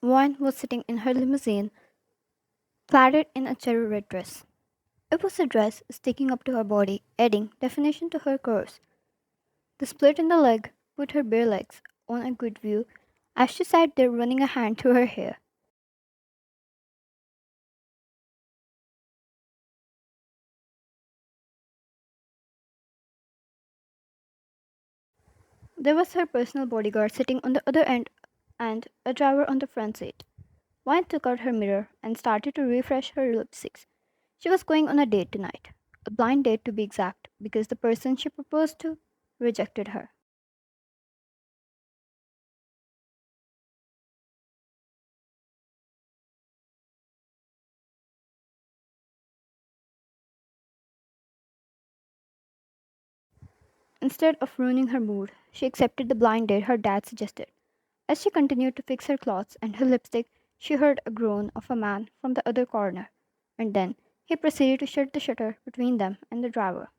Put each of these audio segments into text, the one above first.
One was sitting in her limousine, clad in a cherry red dress. It was a dress sticking up to her body, adding definition to her curves. The split in the leg put her bare legs on a good view as she sat there running a hand through her hair. There was her personal bodyguard sitting on the other end and a driver on the front seat. Wine took out her mirror and started to refresh her lipsticks. She was going on a date tonight. A blind date to be exact, because the person she proposed to rejected her. Instead of ruining her mood, she accepted the blind date her dad suggested. As she continued to fix her clothes and her lipstick, she heard a groan of a man from the other corner, and then he proceeded to shut the shutter between them and the driver.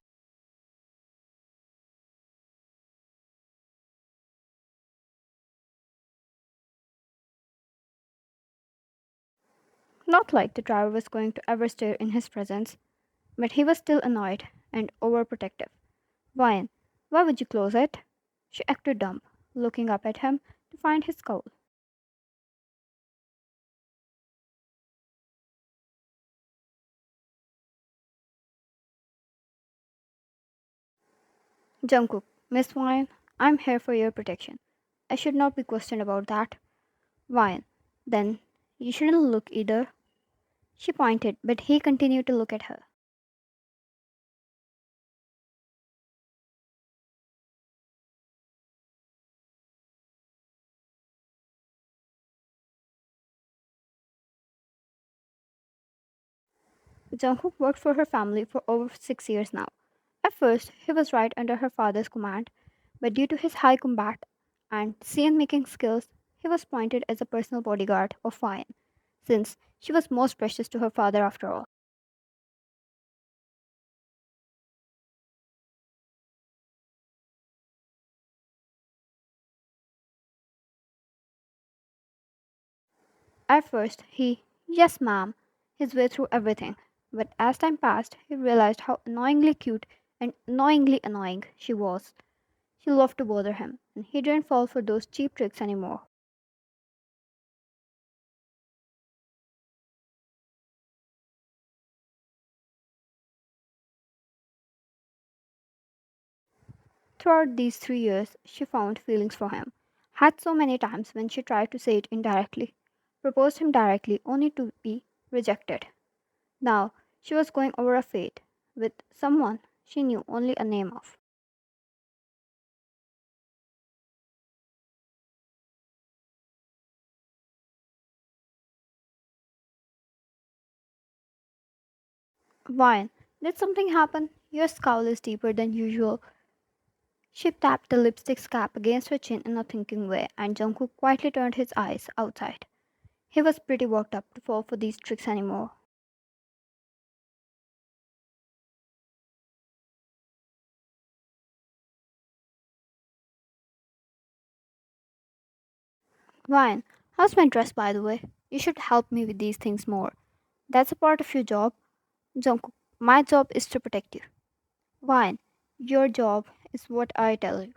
Not like the driver was going to ever stir in his presence, but he was still annoyed and overprotective. Why? Why would you close it? She acted dumb, looking up at him to find his scowl. Jungkook, Miss Wine, I'm here for your protection. I should not be questioned about that. Wine, then you shouldn't look either. She pointed, but he continued to look at her. Jungkook worked for her family for over 6 years now. At first, he was right under her father's command, but due to his high combat and scene making skills, he was appointed as a personal bodyguard of Fine, since she was most precious to her father after all. At first, he, yes ma'am, his way through everything, but as time passed, he realized how annoyingly cute and annoyingly annoying she was. She loved to bother him, and he didn't fall for those cheap tricks anymore. Throughout these 3 years, she found feelings for him. Had so many times when she tried to say it indirectly, proposed him directly only to be rejected. Now, she was going over a fate with someone she knew only a name of. Why? Did something happen? Your scowl is deeper than usual. She tapped the lipstick cap against her chin in a thinking way, and Jungkook quietly turned his eyes outside. He was pretty worked up to fall for these tricks anymore. Ryan, how's my dress by the way? You should help me with these things more. That's a part of your job. Jungkook, my job is to protect you. Ryan, your job is what I tell you.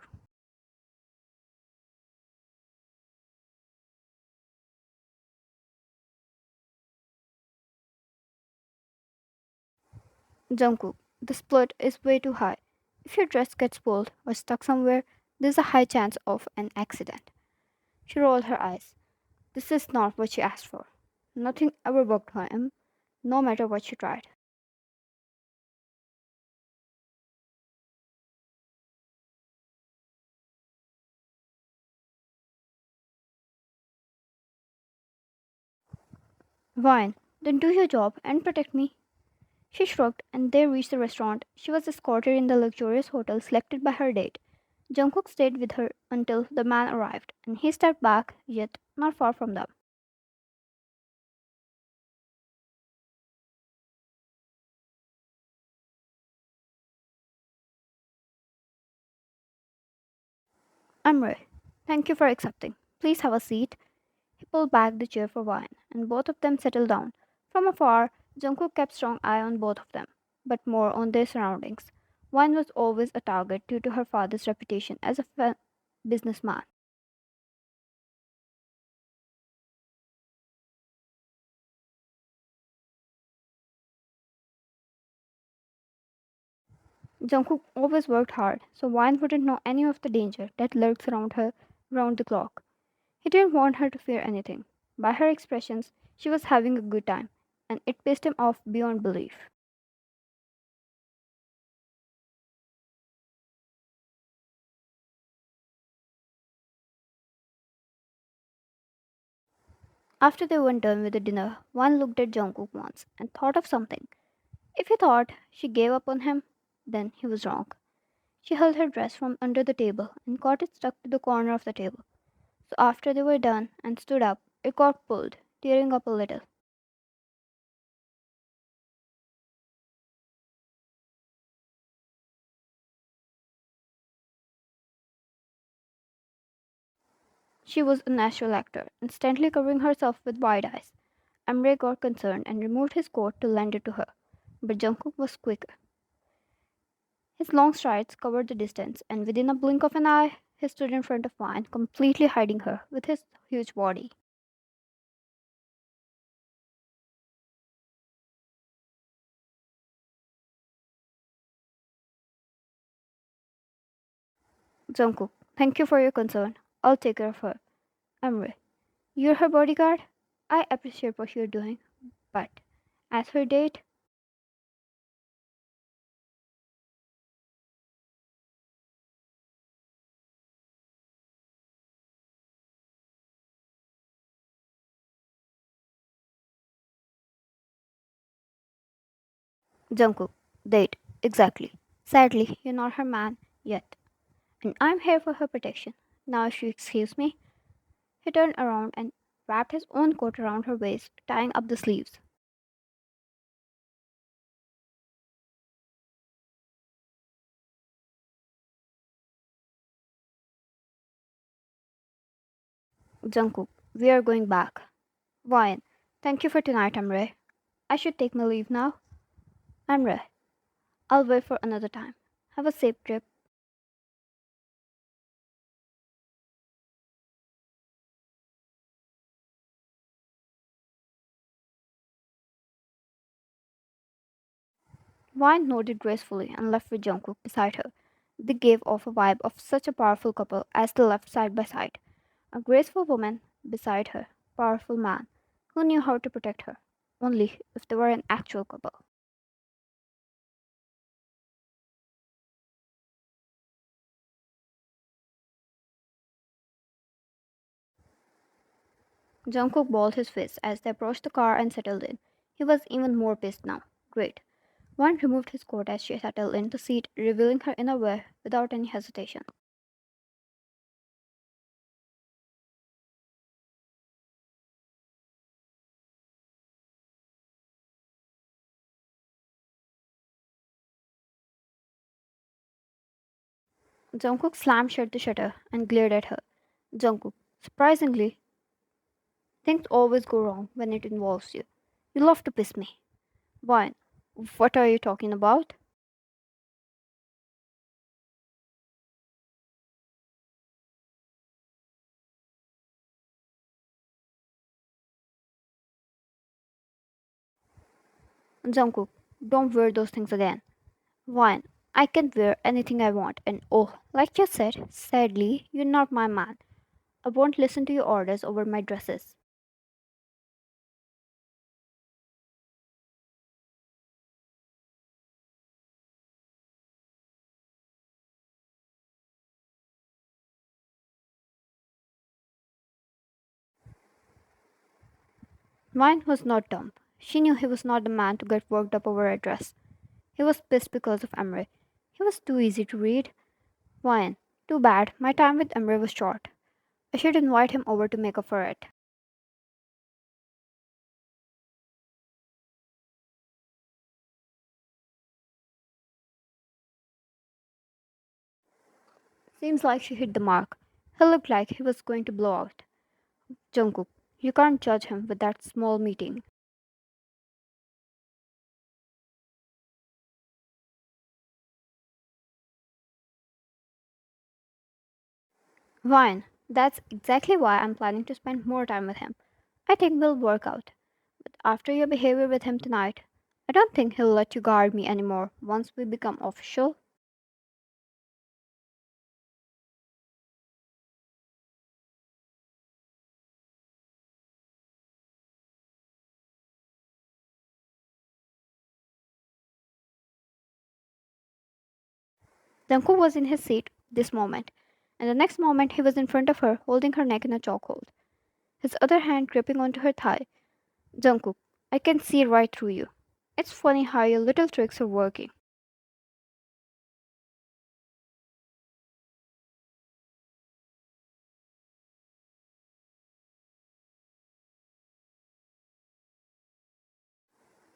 Jungkook, the split is way too high. If your dress gets pulled or stuck somewhere, there's a high chance of an accident. She rolled her eyes. This is not what she asked for. Nothing ever worked for him, no matter what she tried. Ryan, then do your job and protect me. She shrugged, and they reached the restaurant. She was escorted in the luxurious hotel selected by her date. Jungkook stayed with her until the man arrived, and he stepped back, yet not far from them. I'm Ray. Thank you for accepting. Please have a seat. pulled back the chair for wine, and both of them settled down. From afar, Jungkook kept strong eye on both of them, but more on their surroundings. Wine was always a target due to her father's reputation as a businessman. Jungkook always worked hard, so Wine wouldn't know any of the danger that lurks around her round the clock. He didn't want her to fear anything. By her expressions, she was having a good time, and it pissed him off beyond belief. After they were done with the dinner, Wine looked at Jungkook once and thought of something. If he thought she gave up on him, then he was wrong. She held her dress from under the table and got it stuck to the corner of the table. So after they were done and stood up, it got pulled, tearing up a little. She was a natural actor, instantly covering herself with wide eyes. Amre got concerned and removed his coat to lend it to her, but Jungkook was quicker. His long strides covered the distance, and within a blink of an eye, he stood in front of Vine, completely hiding her with his huge body. Jungkook, thank you for your concern. I'll take care of her. Amre, you're her bodyguard? I appreciate what you're doing, but as her date, Jungkook, date, exactly. Sadly, you're not her man yet, and I'm here for her protection. Now, if you excuse me, he turned around and wrapped his own coat around her waist, tying up the sleeves. Jungkook, we are going back. Wine, thank you for tonight, Amre. I should take my leave now. Amre, I'll wait for another time. Have a safe trip. Wine nodded gracefully and left with Jungkook beside her. They gave off a vibe of such a powerful couple as they left side by side. A graceful woman beside her, powerful man who knew how to protect her. Only if they were an actual couple. Jungkook balled his fist as they approached the car and settled in. He was even more pissed now. Great. One removed his coat as she settled in the seat, revealing her innerwear without any hesitation. Jungkook slammed shut the shutter and glared at her. Jungkook, surprisingly, things always go wrong when it involves you. You love to piss me. Why? What are you talking about? Jungkook, don't wear those things again. Why? I can wear anything I want, and oh, like you said, sadly, you're not my man. I won't listen to your orders over my dresses. Mine was not dumb. She knew he was not the man to get worked up over a dress. He was pissed because of Emre. He was too easy to read. Wine. Too bad, my time with Emre was short. I should invite him over to make up for it. Seems like she hit the mark. He looked like he was going to blow out. Jungkook. You can't judge him with that small meeting. Fine, that's exactly why I'm planning to spend more time with him. I think we'll work out. But after your behavior with him tonight, I don't think he'll let you guard me anymore once we become official. Jungkook was in his seat this moment, and the next moment he was in front of her, holding her neck in a chokehold, his other hand gripping onto her thigh. Jungkook, I can see right through you. It's funny how your little tricks are working.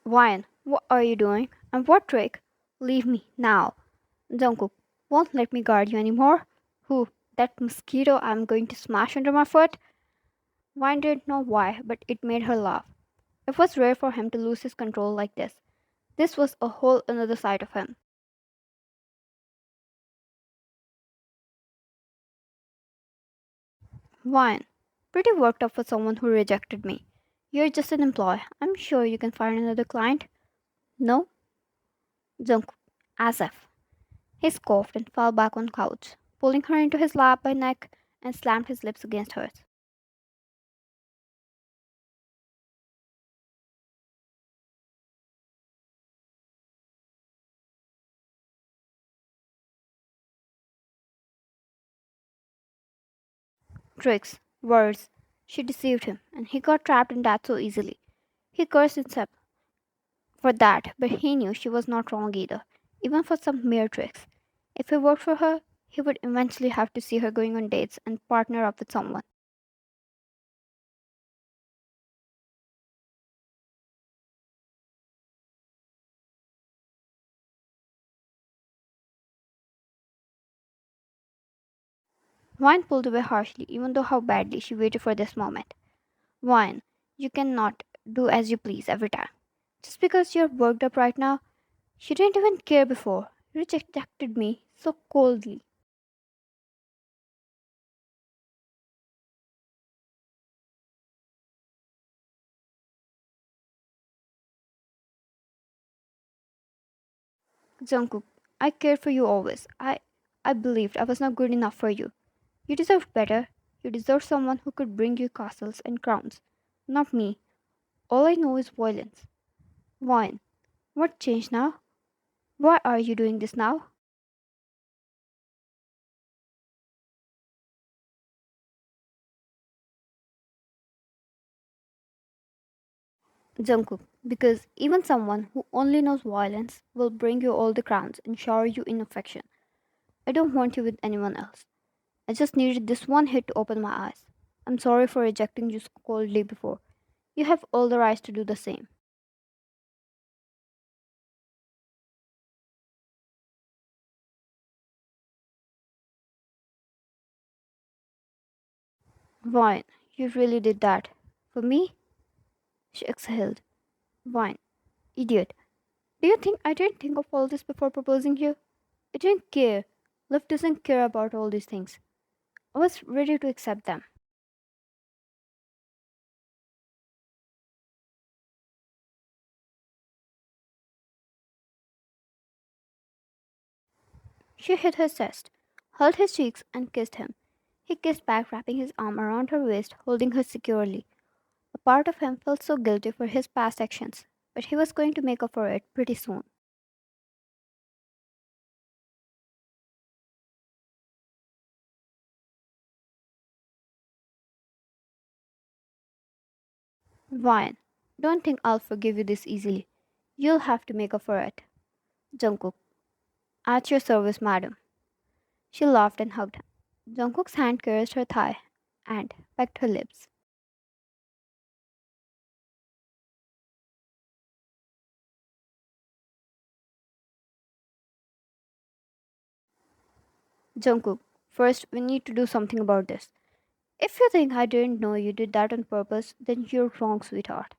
Ryan, what are you doing? And what trick? Leave me now. Jungkook won't let me guard you anymore. Who? That mosquito I'm going to smash under my foot? Ryan didn't know why, but it made her laugh. It was rare for him to lose his control like this. This was a whole another side of him. Ryan, pretty worked up for someone who rejected me. You're just an employee. I'm sure you can find another client. No? Jungkook, as if. He scoffed and fell back on couch, pulling her into his lap by neck and slammed his lips against hers. Tricks, words. She deceived him, and he got trapped in that so easily. He cursed himself for that, but he knew she was not wrong either, even for some mere tricks. If he worked for her, he would eventually have to see her going on dates and partner up with someone. Wine pulled away harshly, even though how badly she waited for this moment. Wine, you cannot do as you please every time. Just because you're worked up right now, she didn't even care before. You rejected me so coldly. Jungkook, I cared for you always. I believed I was not good enough for you. You deserved better. You deserved someone who could bring you castles and crowns. Not me. All I know is violence. Wine. What changed now? Why are you doing this now? Jungkook, because even someone who only knows violence will bring you all the crowns and shower you in affection. I don't want you with anyone else. I just needed this one hit to open my eyes. I'm sorry for rejecting you so coldly before. You have all the rights to do the same. Vine, you really did that. For me? She exhaled. Vine, idiot. Do you think I didn't think of all this before proposing you? I didn't care. Love doesn't care about all these things. I was ready to accept them. She hit his chest, held his cheeks, and kissed him. He kissed back, wrapping his arm around her waist, holding her securely. A part of him felt so guilty for his past actions, but he was going to make up for it pretty soon. Ryan, don't think I'll forgive you this easily. You'll have to make up for it. Jungkook, at your service, madam. She laughed and hugged him. Jungkook's hand caressed her thigh and pecked her lips. Jungkook, first we need to do something about this. If you think I didn't know you did that on purpose, then you're wrong, sweetheart.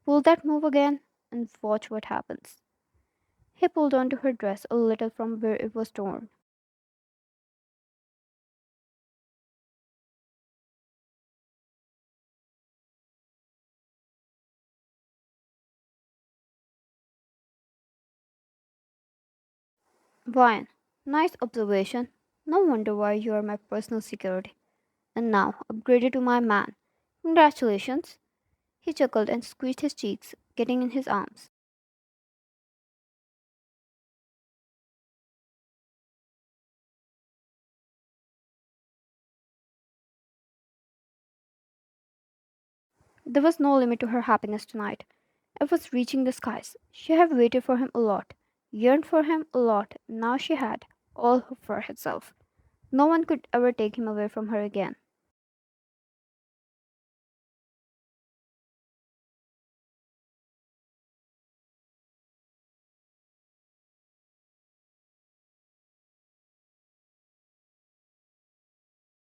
Pull that move again and watch what happens. He pulled onto her dress a little from where it was torn. Brian, nice observation. No wonder why you are my personal security. And now, upgraded to my man. Congratulations. He chuckled and squeezed his cheeks, getting in his arms. There was no limit to her happiness tonight. It was reaching the skies. She had waited for him a lot, yearned for him a lot. Now she had all for herself. No one could ever take him away from her again.